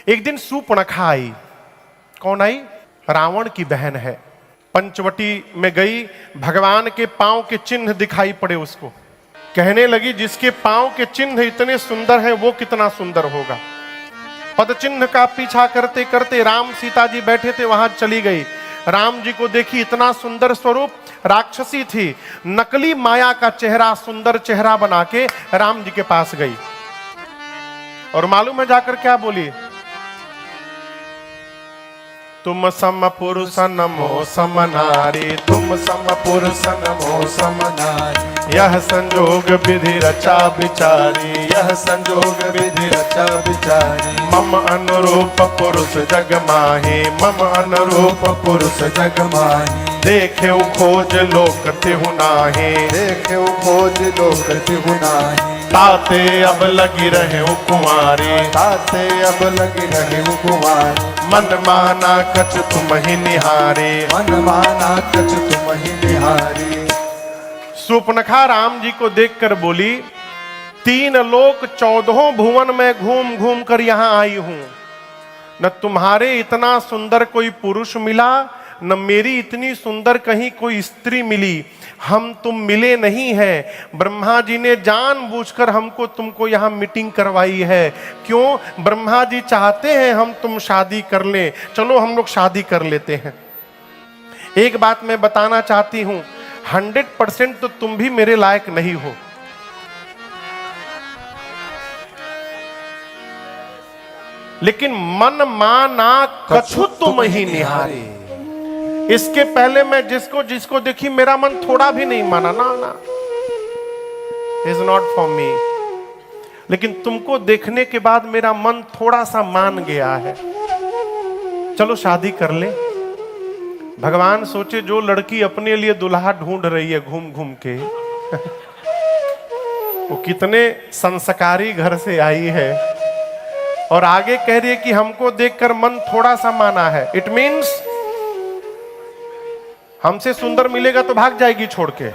एक दिन सूर्पणखा आई। कौन आई? रावण की बहन है। पंचवटी में गई, भगवान के पांव के चिन्ह दिखाई पड़े उसको। कहने लगी जिसके पांव के चिन्ह इतने सुंदर हैं वो कितना सुंदर होगा। पद चिन्ह का पीछा करते करते राम सीता जी बैठे थे वहां चली गई। राम जी को देखी, इतना सुंदर स्वरूप। राक्षसी थी, नकली माया का चेहरा, सुंदर चेहरा बना के राम जी के पास गई और मालूम है जाकर क्या बोली? तुम सम पुरुष नमो सम नारी, तुम सम पुरुष नमो सम नारी, यह संजोग विधि रचा विचारी, यह संजोग विधि रचा विचारी, मम अनुरूप पुरुष जग माही, मम अनुरूप पुरुष जग माही, देखे खोज लोक तिहु नाहि, देखे खोज लोक तिहु नाहि, ताते अब लगी रहे कुंवारी, ताते अब लगी रहे कुंवारी, मन माना कछ तुम ही निहारे, मन माना कछ तुम ही निहारे। सूर्पणखा राम जी को देखकर बोली, 3 लोक 14 भुवन में घूम घूम कर यहां आई हूं, न तुम्हारे इतना सुंदर कोई पुरुष मिला, न मेरी इतनी सुंदर कहीं कोई स्त्री मिली। हम तुम मिले नहीं हैं। ब्रह्मा जी ने जानबूझकर हमको तुमको यहाँ मीटिंग करवाई है। क्यों? ब्रह्मा जी चाहते हैं हम तुम शादी कर लें। चलो हम लोग शादी कर लेते हैं। एक बात मैं बताना चाहती हूं, 100% तो तुम भी मेरे लायक नहीं हो। लेकिन मन माना कछु तुम ही निहारे। इसके पहले मैं जिसको जिसको देखी मेरा मन थोड़ा भी नहीं माना, ना ना, इज नॉट फॉर मी। लेकिन तुमको देखने के बाद मेरा मन थोड़ा सा मान गया है। चलो शादी कर ले। भगवान सोचे जो लड़की अपने लिए दुल्हा ढूंढ रही है घूम घूम के वो कितने संस्कारी घर से आई है और आगे कह रही है कि हमको देखकर मन थोड़ा सा माना है। इट मीन्स हमसे सुंदर मिलेगा तो भाग जाएगी छोड़ के।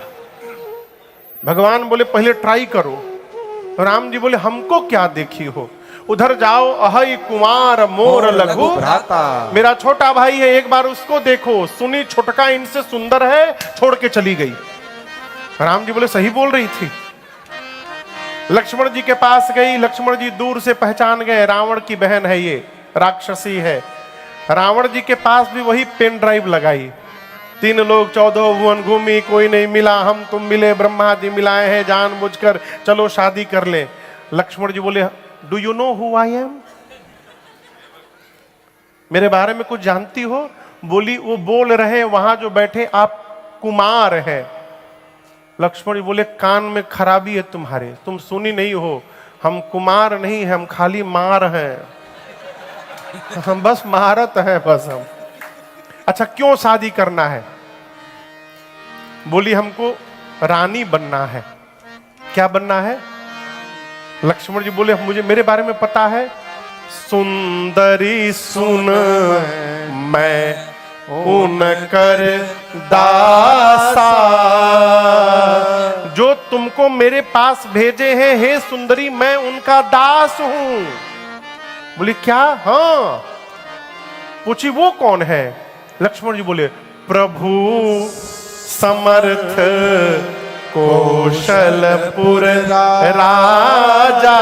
भगवान बोले पहले ट्राई करो। राम जी बोले हमको क्या देखी हो, उधर जाओ, अहै कुमार मोर लघु भ्राता, मेरा छोटा भाई है, एक बार उसको देखो। सुनी छोटका इनसे सुंदर है, छोड़ के चली गई। राम जी बोले सही बोल रही थी। लक्ष्मण जी के पास गई। लक्ष्मण जी दूर से पहचान गए, रावण की बहन है ये, राक्षसी है। रावण जी के पास भी वही पेन ड्राइव लगाई। 3 लोग 14 भुवन घूमी, कोई नहीं मिला, हम तुम मिले, ब्रह्मा जी मिलाए हैं जानबूझकर, चलो शादी कर ले। लक्ष्मण जी बोले do you know who I am? मेरे बारे में कुछ जानती हो? बोली वो बोल रहे वहां जो बैठे आप कुमार हैं। लक्ष्मण जी बोले कान में खराबी है तुम्हारे, तुम सुनी नहीं हो, हम कुमार नहीं हैं, हम खाली मार हैं, हम बस महारत हैं बस हम। अच्छा क्यों शादी करना है? बोली हमको रानी बनना है। क्या बनना है? लक्ष्मण जी बोले मुझे मेरे बारे में पता है। सुंदरी सुन मैं उनकर दासा, जो तुमको मेरे पास भेजे हैं, हे सुंदरी मैं उनका दास हूं। बोली क्या? हाँ। पूछी वो कौन है? लक्ष्मण जी बोले प्रभु समर्थ कौशलपुर राजा,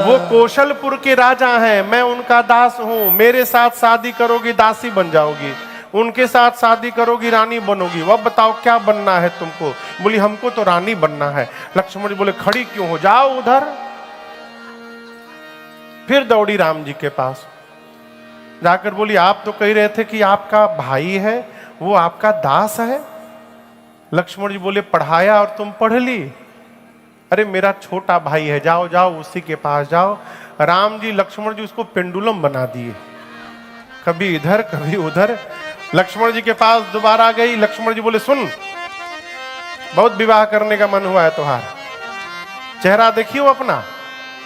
वो कौशलपुर के राजा हैं, मैं उनका दास हूं। मेरे साथ शादी करोगी दासी बन जाओगी, उनके साथ शादी करोगी रानी बनोगी। वह बताओ क्या बनना है तुमको? बोली हमको तो रानी बनना है। लक्ष्मण जी बोले खड़ी क्यों हो, जाओ उधर। फिर दौड़ी राम जी के पास, जाकर बोली आप तो कह रहे थे कि आपका भाई है, वो आपका दास है। लक्ष्मण जी बोले पढ़ाया और तुम पढ़ ली। अरे मेरा छोटा भाई है, जाओ जाओ उसी के पास जाओ। राम जी लक्ष्मण जी उसको पेंडुलम बना दिए, कभी इधर कभी उधर। लक्ष्मण जी के पास दोबारा गई। लक्ष्मण जी बोले सुन, बहुत विवाह करने का मन हुआ है तुम्हारा, चेहरा देखियो अपना,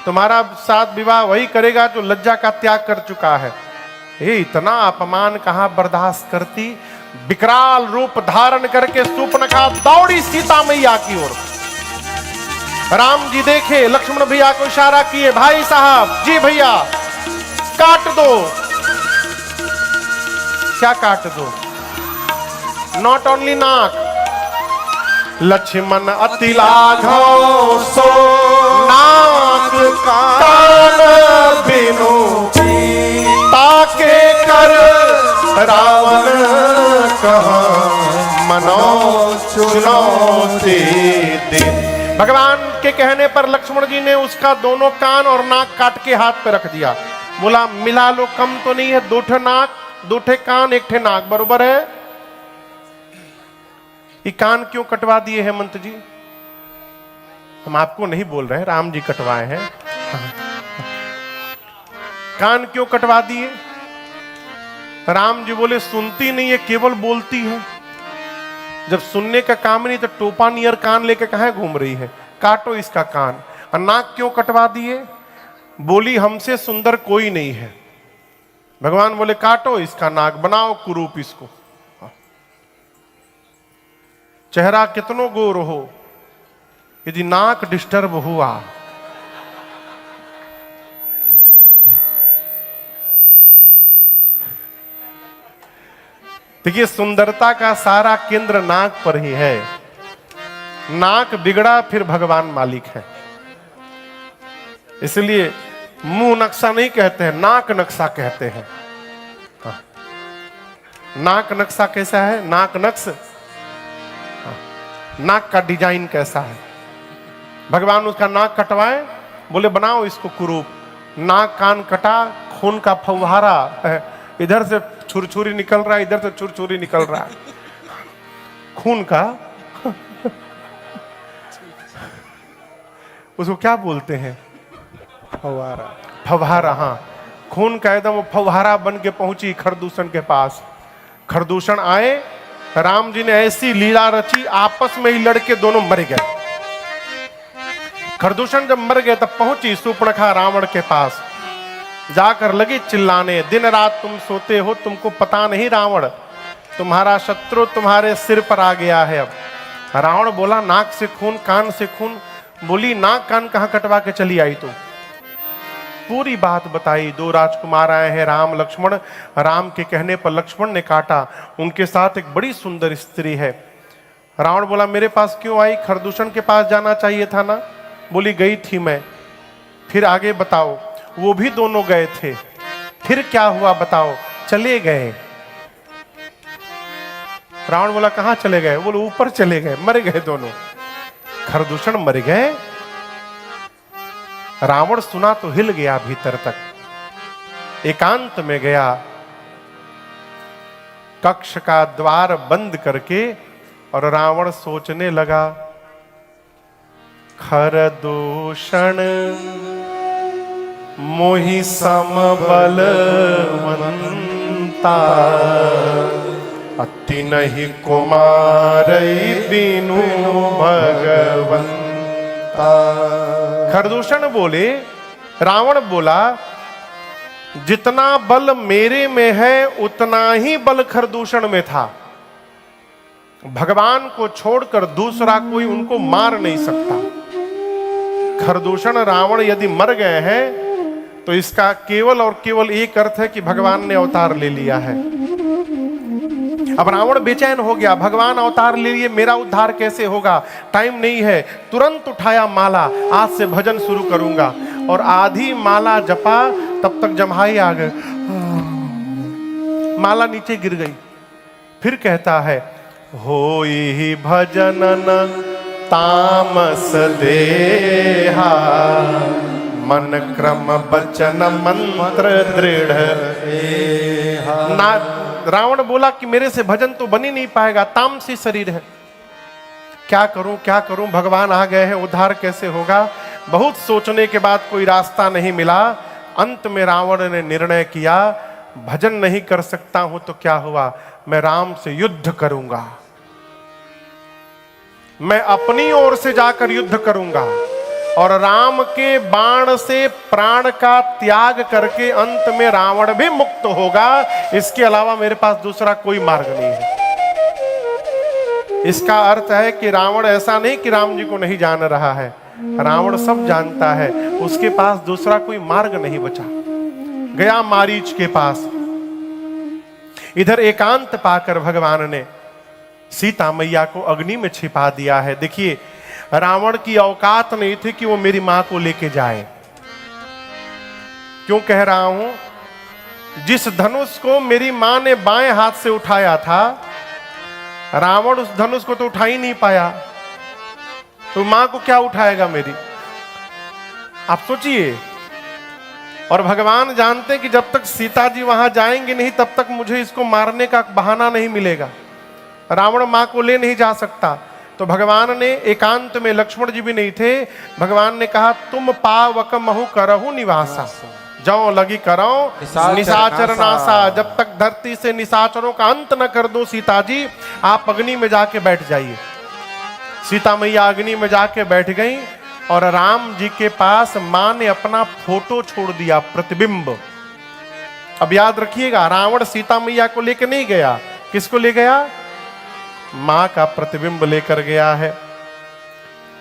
तुम्हारा साथ विवाह वही करेगा जो लज्जा का त्याग कर चुका है। ये इतना अपमान कहां बर्दाश्त करती। विकराल रूप धारण करके सूर्पणखा दौड़ी सीता मैया की ओर। राम जी देखे, लक्ष्मण भैया को इशारा किए, भाई साहब जी भैया काट दो। क्या काट दो? नॉट ओनली नाक, लक्ष्मण अति लाघव सो नाक कान बिनु ताके कर रावण कहा मनो चुनौती दे। भगवान के कहने पर लक्ष्मण जी ने उसका दोनों कान और नाक काट के हाथ पे रख दिया। बोला मिला लो, कम तो नहीं है, दो ठे नाक, दो ठे कान, एक ठे नाक, बरोबर है। ये कान क्यों कटवा दिए हेमंत जी? हम आपको नहीं बोल रहे हैं, राम जी कटवाए हैं। कान क्यों कटवा दिए? राम जी बोले सुनती नहीं है, केवल बोलती है। जब सुनने का काम नहीं तो टोपा नियर कान लेके कहां घूम रही है? काटो इसका कान। और नाक क्यों कटवा दिए? बोली हमसे सुंदर कोई नहीं है। भगवान बोले काटो इसका नाक, बनाओ कुरूप इसको। चेहरा कितनो गोर हो, यदि नाक डिस्टर्ब हुआ देखिए, सुंदरता का सारा केंद्र नाक पर ही है। नाक बिगड़ा फिर भगवान मालिक है। इसलिए मुंह नक्शा नहीं कहते हैं, नाक नक्शा कहते हैं। हाँ। नाक नक्शा कैसा है? नाक नक्श, हाँ। नाक का डिजाइन कैसा है? भगवान उसका नाक कटवाए, बोले बनाओ इसको कुरूप। नाक कान कटा, खून का फव्वारा है, इधर से छुरछुरी निकल रहा है, इधर से छुरछुरी निकल रहा है, खून का। उसको क्या बोलते हैं? फव्वारा। फव्वारा, हाँ, खून का एकदम वो फव्वारा बन के पहुंची खरदूषण के पास। खरदूषण आए, राम जी ने ऐसी लीला रची, आपस में ही लड़के दोनों मर गए। खरदूषण जब मर गए तब पहुंची सूर्पणखा रावण के पास, जाकर लगी चिल्लाने, दिन रात तुम सोते हो, तुमको पता नहीं रावण, तुम्हारा शत्रु तुम्हारे सिर पर आ गया है। अब रावण बोला नाक से खून, कान से खून। बोली नाक कान कहां कटवा के चली आई तुम? पूरी बात बताई। दो राजकुमार आए हैं, राम लक्ष्मण। राम के कहने पर लक्ष्मण ने काटा, उनके साथ एक बड़ी सुंदर स्त्री है। रावण बोला मेरे पास क्यों आई? खरदूषण के पास जाना चाहिए था ना। बोली गई थी मैं। फिर आगे बताओ। वो भी दोनों गए थे। फिर क्या हुआ बताओ? चले गए। रावण बोला कहां चले गए? बोले ऊपर चले गए, मर गए दोनों। खरदूषण मर गए। रावण सुना तो हिल गया भीतर तक, एकांत में गया, कक्ष का द्वार बंद करके, और रावण सोचने लगा खरदूषण मोहि समबलवंता, अति नहीं कुमारई बिनु भगवंता। खरदूषण बोले, रावण बोला जितना बल मेरे में है उतना ही बल खरदूषण में था। भगवान को छोड़कर दूसरा कोई उनको मार नहीं सकता। खरदूषण रावण यदि मर गए हैं तो इसका केवल और केवल एक अर्थ है कि भगवान ने अवतार ले लिया है। अब रावण बेचैन हो गया, भगवान अवतार ले लिए, मेरा उद्धार कैसे होगा? टाइम नहीं है। तुरंत उठाया माला, आज से भजन शुरू करूंगा। और आधी माला जपा, तब तक जम्हाई आ गए, माला नीचे गिर गई। फिर कहता है होई भजनन तामस देहा, मन क्रम बचन मंत्र दृढ़। रावण बोला कि मेरे से भजन तो बन ही नहीं पाएगा, तामसी शरीर है, क्या करूं क्या करूं? भगवान आ गए हैं, उद्धार कैसे होगा? बहुत सोचने के बाद कोई रास्ता नहीं मिला। अंत में रावण ने निर्णय किया भजन नहीं कर सकता हूं तो क्या हुआ, मैं राम से युद्ध करूंगा, मैं अपनी ओर से जाकर युद्ध करूंगा और राम के बाण से प्राण का त्याग करके अंत में रावण भी मुक्त होगा। इसके अलावा मेरे पास दूसरा कोई मार्ग नहीं है। इसका अर्थ है कि रावण ऐसा नहीं कि राम जी को नहीं जान रहा है, रावण सब जानता है, उसके पास दूसरा कोई मार्ग नहीं बचा। गया मारीच के पास। इधर एकांत पाकर भगवान ने सीता मैया को अग्नि में छिपा दिया है। देखिए, रावण की औकात नहीं थी कि वो मेरी मां को लेके जाए। क्यों कह रहा हूं? जिस धनुष को मेरी मां ने बाएं हाथ से उठाया था, रावण उस धनुष को तो उठा ही नहीं पाया, तो मां को क्या उठाएगा मेरी? आप सोचिए। और भगवान जानते कि जब तक सीता जी वहां जाएंगे नहीं, तब तक मुझे इसको मारने का बहाना नहीं मिलेगा। रावण मां को ले नहीं जा सकता। तो भगवान ने एकांत में, लक्ष्मण जी भी नहीं थे, भगवान ने कहा तुम पावक महु करहु निवासा, जाओ लगी करो निशाचर नासा। जब तक धरती से निशाचरों का अंत न कर दो सीता जी, आप अग्नि में जाके बैठ जाइए। सीता मैया अग्नि में जाके बैठ गई और राम जी के पास मां ने अपना फोटो छोड़ दिया, प्रतिबिंब। अब याद रखिएगा, रावण सीता मैया को लेकर नहीं गया, किसको ले गया? मां का प्रतिबिंब लेकर गया है।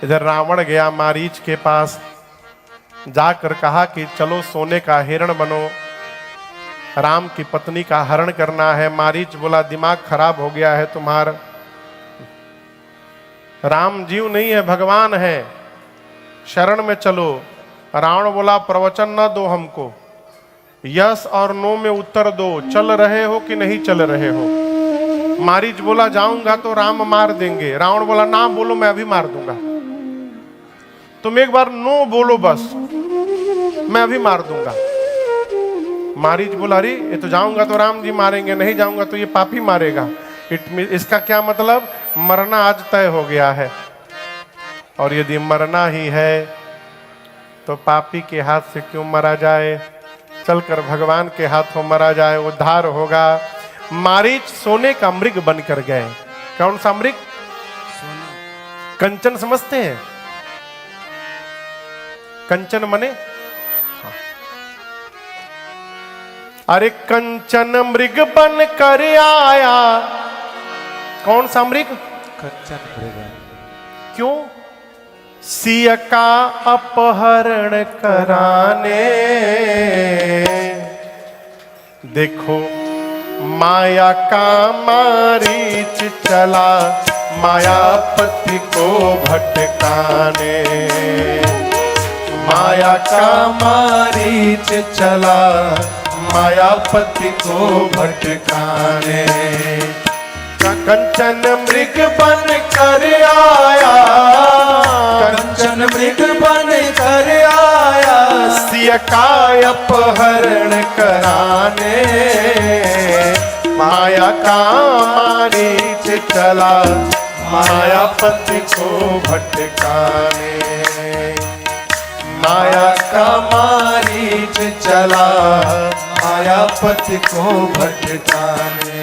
इधर रावण गया मारीच के पास, जाकर कहा कि चलो सोने का हिरण बनो, राम की पत्नी का हरण करना है। मारीच बोला दिमाग खराब हो गया है तुम्हारा, राम जीव नहीं है, भगवान है, शरण में चलो। रावण बोला प्रवचन न दो हमको, यस और नो में उत्तर दो, चल रहे हो कि नहीं चल रहे हो? मारीच बोला जाऊंगा तो राम मार देंगे। रावण बोला ना बोलो, मैं अभी मार दूंगा। तुम एक बार नो बोलो बस, मैं अभी मार दूंगा। मारीच बोला अरे ये तो जाऊंगा तो राम जी मारेंगे, नहीं जाऊंगा तो ये पापी मारेगा। इसका क्या मतलब? मरना आज तय हो गया है, और यदि मरना ही है तो पापी के हाथ से क्यों मरा जाए, चलकर भगवान के हाथों मरा जाए, उद्धार होगा। मारीच सोने का मृग बनकर गए। कौन सा मृग? कंचन समझते हैं? कंचन मने हाँ। अरे कंचन मृग बन कर आया। कौन सा मृग? कंचन मृग। क्यों? सिया का अपहरण कराने। देखो माया का मारीच चला, मायापति को भटकाने। माया का मारीच चला, मायापति को भटकाने। कंचन मृग बन कर आया, कंचन मृग बन कर आया, सिया का अपहरण कराने। माया का मारीच चला, मायापति को भटकाने। माया का मारीच चला, मायापति को भटकाने।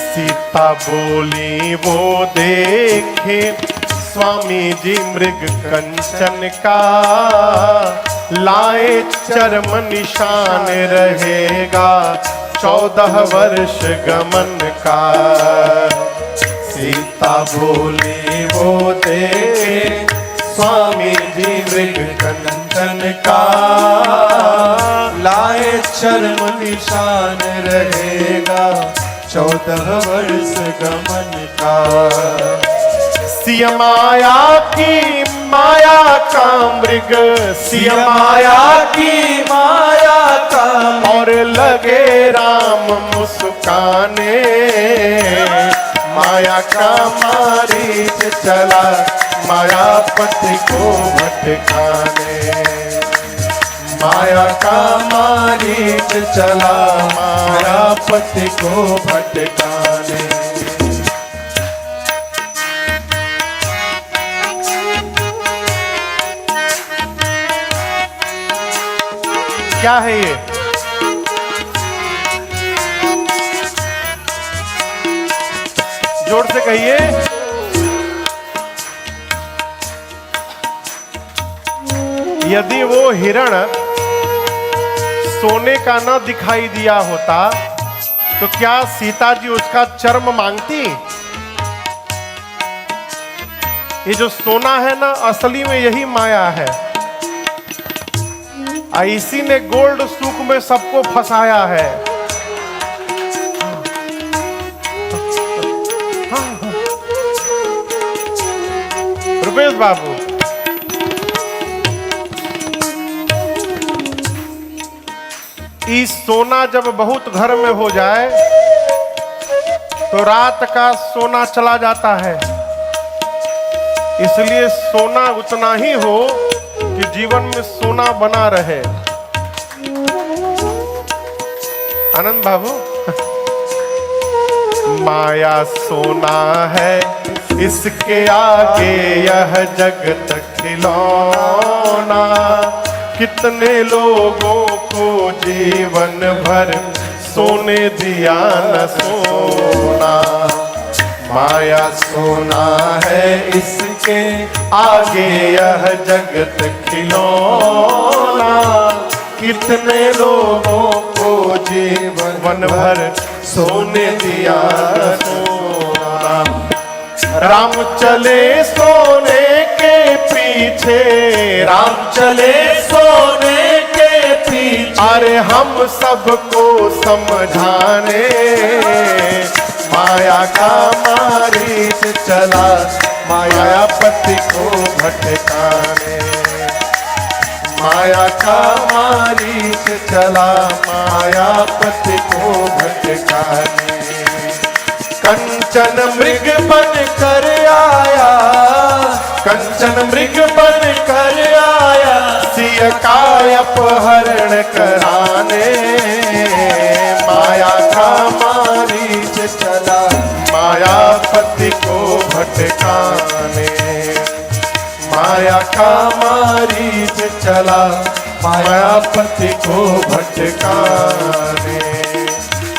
सीता बोली वो देखे स्वामी जी मृग कंचन का, लाए चर्म निशान रहेगा 14 वर्ष गमन का। सीता बोली वो देखे स्वामी जी मृग कंचन का, लाए चर्म निशान रहेगा 14 वर्ष गमन का। सिया माया की माया का मृग, सिया माया की माया का, और लगे राम मुस्काने। माया का मारीच चला, मायापति को भटकाने। माया का मारीच चला, मायापति को भटकाने। क्या है ये? जोर से कहिए। यदि वो हिरण सोने का न दिखाई दिया होता तो क्या सीता जी उसका चर्म मांगती? ये जो सोना है ना, असली में यही माया है। इसी ने गोल्ड सुख में सबको फंसाया है। रुपेश बाबू, इस सोना जब बहुत घर में हो जाए तो रात का सोना चला जाता है। इसलिए सोना उतना ही हो कि जीवन में सोना बना रहे। आनंद बाबू, माया सोना है, इसके आगे यह जगत खिलौना। कितने लोगों को जीवन भर सोने दिया न सोना। माया सोना है, इसके आगे यह जगत खिलौना। कितने लोगों को जीवन भर सोने दिया न सोना। राम चले सोने के पीछे, राम चले सोने के पीछे। अरे हम सबको समझाने माया का मारीच चला, मायापति को भटकाने। माया का मारीच चला, मायापति को भटकाने। कंचन मृग बन कर आया, कंचन मृग बन कर आया, सिया का अपहरण कराने। माया का मारीच चला, मायापति को भटकाने। माया का मारीच चला, मायापति को भटकाने।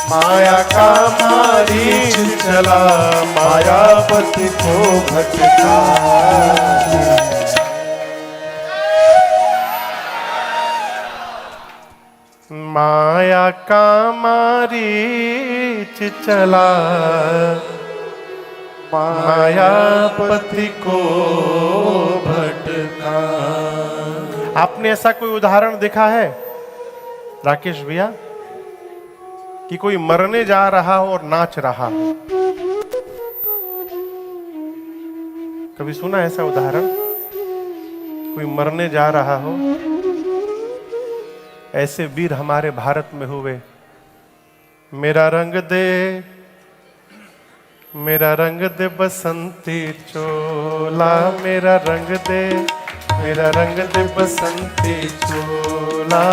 माया का मारीच चला, मायापति को भटकाने। माया का मारीच चला, मायापति को भटका। आपने ऐसा कोई उदाहरण देखा है राकेश भैया कि कोई मरने जा रहा हो और नाच रहा हो? कभी सुना ऐसा उदाहरण? कोई मरने जा रहा हो। ऐसे वीर हमारे भारत में हुए। मेरा रंग दे, मेरा रंग दे बसंती चोला, मेरा रंग दे, मेरा रंग दे बसंती चोला,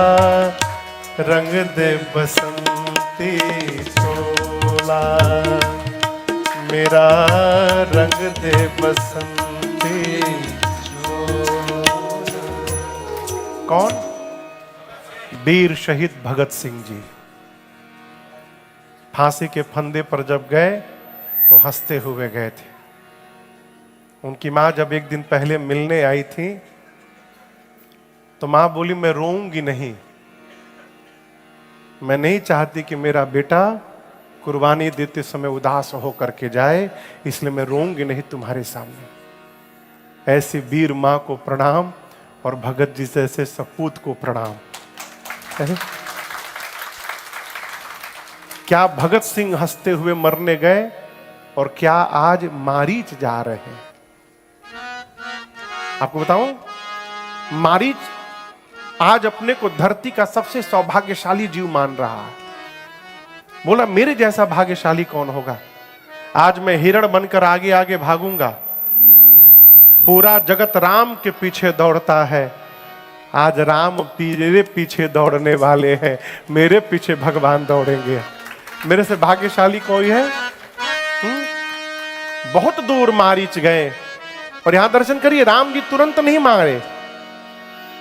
रंग दे बसंती चोला, मेरा रंग दे बसंती चोला। कौन? वीर शहीद भगत सिंह जी। फांसी के फंदे पर जब गए तो हंसते हुए गए थे। उनकी माँ जब एक दिन पहले मिलने आई थी तो माँ बोली, मैं रोऊंगी नहीं, मैं नहीं चाहती कि मेरा बेटा कुर्बानी देते समय उदास हो करके जाए, इसलिए मैं रोऊंगी नहीं तुम्हारे सामने। ऐसी वीर माँ को प्रणाम और भगत जी जैसे सपूत को प्रणाम। क्या भगत सिंह हंसते हुए मरने गए और क्या आज मारीच जा रहे हैं? आपको बताऊं, मारीच आज अपने को धरती का सबसे सौभाग्यशाली जीव मान रहा है। बोला मेरे जैसा भाग्यशाली कौन होगा। आज मैं हिरण बनकर आगे आगे भागूंगा। पूरा जगत राम के पीछे दौड़ता है, आज राम मेरे पीछे दौड़ने वाले हैं, मेरे पीछे भगवान दौड़ेंगे। मेरे से भाग्यशाली कोई है? बहुत दूर मारीच गए और यहां दर्शन करिए, राम जी तुरंत नहीं मारे।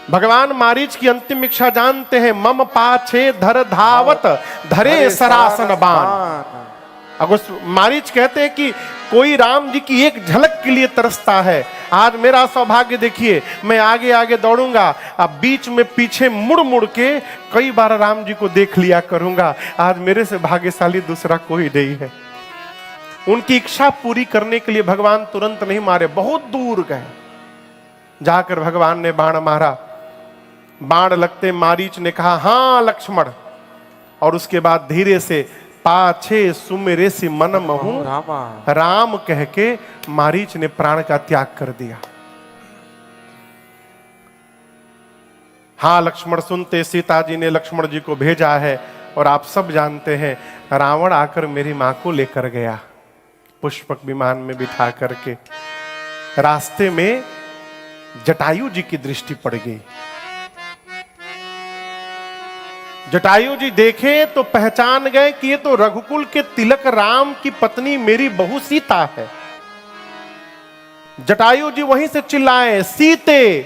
भगवान मारीच की अंतिम इच्छा जानते हैं, मम पाछे धर धावत धरे सरासन बाण। अगर मारीच कहते हैं कि कोई राम जी की एक झलक के लिए तरसता है। आज मेरा सौभाग्य देखिए, मैं आगे आगे दौड़ूंगा, अब बीच में पीछे मुड़ मुड़ के कई बार राम जी को देख लिया करूंगा। आज मेरे से भाग्यशाली दूसरा कोई नहीं है। उनकी इच्छा पूरी करने के लिए भगवान तुरंत नहीं मारे, बहुत दूर गए। जाकर भगवान ने बाण मारा। बाण लगते मारीच ने कहा, हां लक्ष्मण, और उसके बाद धीरे से पाछे सुमेरे सी मन महू राम कह के मारीच ने प्राण का त्याग कर दिया। हाँ लक्ष्मण सुनते सीता जी ने लक्ष्मण जी को भेजा है, और आप सब जानते हैं रावण आकर मेरी मां को लेकर गया पुष्पक विमान में बिठा करके। रास्ते में जटायु जी की दृष्टि पड़ गई। जटायु जी देखे तो पहचान गए कि ये तो रघुकुल के तिलक राम की पत्नी मेरी बहू सीता है। जटायु जी वहीं से चिल्लाए, सीते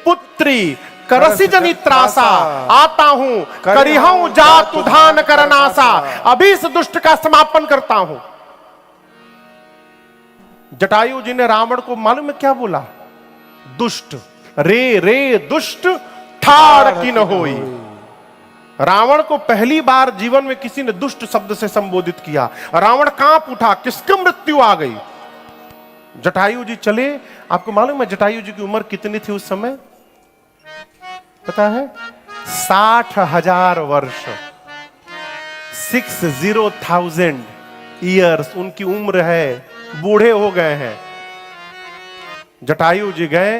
पुत्री करसी जनि त्रासा, आता हूं करिहूं जात उधान करनासा, अभी इस दुष्ट का समापन करता हूं। जटायु जी ने रावण को मालूम है क्या बोला? दुष्ट, रे रे दुष्ट ठाड़ की न होई। रावण को पहली बार जीवन में किसी ने दुष्ट शब्द से संबोधित किया। रावण कांप उठा, किसकी मृत्यु आ गई। जटायु जी चले। आपको मालूम है जटायु जी की उम्र कितनी थी उस समय? पता है? 60,000 वर्ष, 60,000 ईयर्स उनकी उम्र है। बूढ़े हो गए हैं। जटायु जी गए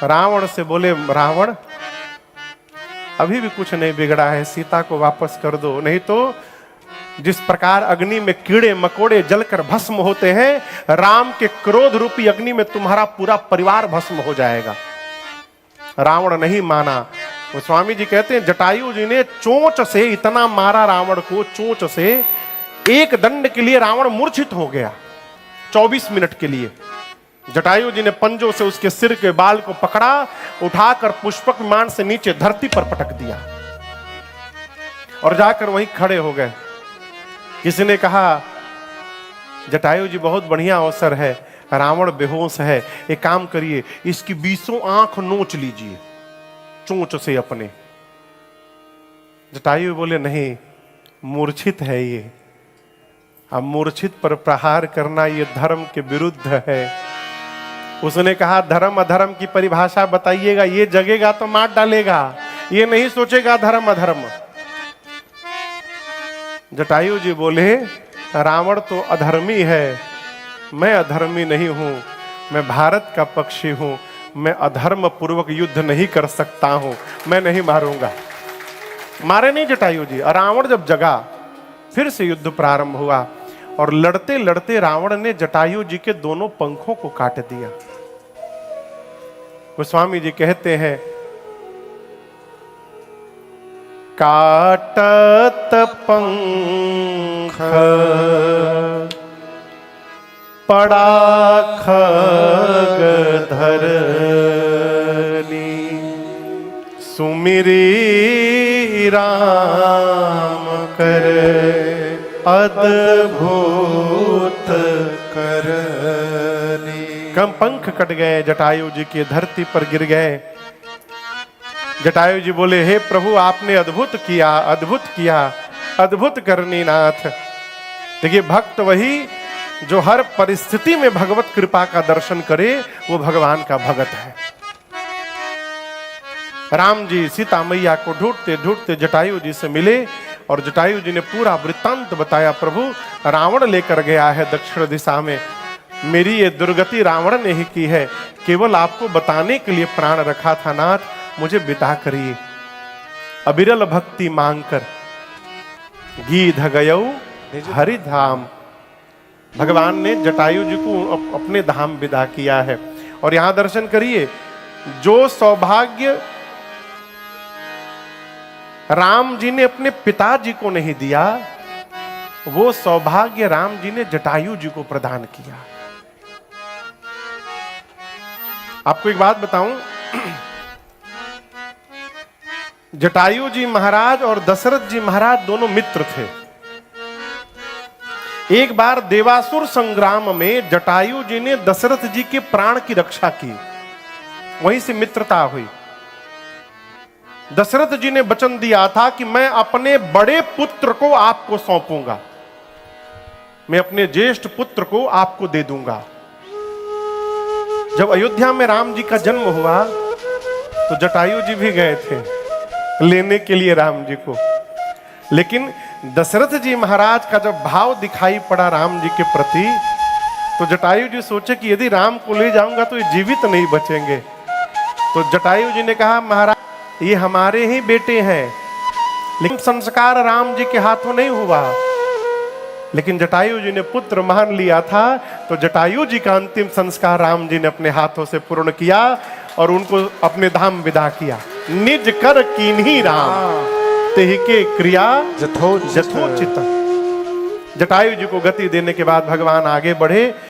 रावण से, बोले रावण अभी भी कुछ नहीं बिगड़ा है, सीता को वापस कर दो, नहीं तो जिस प्रकार अग्नि में कीड़े मकोड़े जलकर भस्म होते हैं, राम के क्रोध रूपी अग्नि में तुम्हारा पूरा परिवार भस्म हो जाएगा। रावण नहीं माना। वो स्वामी जी कहते हैं जटायु जी ने चोंच से इतना मारा रावण को, चोंच से एक दंड के लिए रावण मूर्छित हो गया 24 मिनट के लिए। जटायु जी ने पंजों से उसके सिर के बाल को पकड़ा, उठाकर पुष्पक विमान से नीचे धरती पर पटक दिया और जाकर वहीं खड़े हो गए। किसी ने कहा जटायु जी बहुत बढ़िया अवसर है, रावण बेहोश है, एक काम करिए इसकी 20 आंख नोच लीजिए चोंच से अपने। जटायु बोले नहीं, मूर्छित है ये, अब मूर्छित पर प्रहार करना ये धर्म के विरुद्ध है। उसने कहा धर्म अधर्म की परिभाषा बताइएगा, ये जगेगा तो मार डालेगा, ये नहीं सोचेगा धर्म अधर्म। जटायु जी बोले रावण तो अधर्मी है, मैं अधर्मी नहीं हूं, मैं भारत का पक्षी हूं, मैं अधर्म पूर्वक युद्ध नहीं कर सकता हूं, मैं नहीं मारूंगा। मारे नहीं जटायु जी। रावण जब जगा फिर से युद्ध प्रारंभ हुआ और लड़ते लड़ते रावण ने जटायु जी के दोनों पंखों को काट दिया। गोस्वामी जी कहते हैं काटत पंख पड़ा खग धरनी, सुमिरी राम कर अद्भुत करनी। कम पंख कट गए जटायु जी के, धरती पर गिर गए। जटायु जी बोले हे प्रभु आपने अद्भुत किया, अद्भुत किया, अद्भुत करनी नाथ। देखिए भक्त वही जो हर परिस्थिति में भगवत कृपा का दर्शन करे, वो भगवान का भगत है। राम जी सीता मैया को ढूंढते ढूंढते जटायु जी से मिले और जटायु जी ने पूरा वृत्तांत बताया। प्रभु रावण लेकर गया है दक्षिण दिशा में, मेरी ये दुर्गति रावण ने ही की है, केवल आपको बताने के लिए प्राण रखा था नाथ, मुझे विदा करिए। अविरल भक्ति मांगकर गीध गयऊ हरि धाम, भगवान ने जटायु जी को अपने धाम विदा किया है। और यहां दर्शन करिए, जो सौभाग्य राम जी ने अपने पिताजी को नहीं दिया, वो सौभाग्य राम जी ने जटायु जी को प्रदान किया। आपको एक बात बताऊं, जटायु जी महाराज और दशरथ जी महाराज दोनों मित्र थे। एक बार देवासुर संग्राम में जटायु जी ने दशरथ जी के प्राण की रक्षा की, वहीं से मित्रता हुई। दशरथ जी ने वचन दिया था कि मैं अपने बड़े पुत्र को आपको सौंपूंगा, मैं अपने ज्येष्ठ पुत्र को आपको दे दूंगा। जब अयोध्या में राम जी का जन्म हुआ तो जटायु जी भी गए थे लेने के लिए राम जी को, लेकिन दशरथ जी महाराज का जब भाव दिखाई पड़ा राम जी के प्रति, तो जटायु जी सोचे कि यदि राम को ले जाऊंगा तो ये जीवित नहीं बचेंगे। तो जटायु जी ने कहा, महाराज ये हमारे ही बेटे हैं, लेकिन संस्कार राम जी के हाथों नहीं हुआ। लेकिन जटायु जी ने पुत्र मान लिया था, तो जटायु जी का अंतिम संस्कार राम जी ने अपने हाथों से पूर्ण किया और उनको अपने धाम विदा किया। निज कर कीन्ही राम तेहि के क्रिया जथोचित। जटायु जी को गति देने के बाद भगवान आगे बढ़े।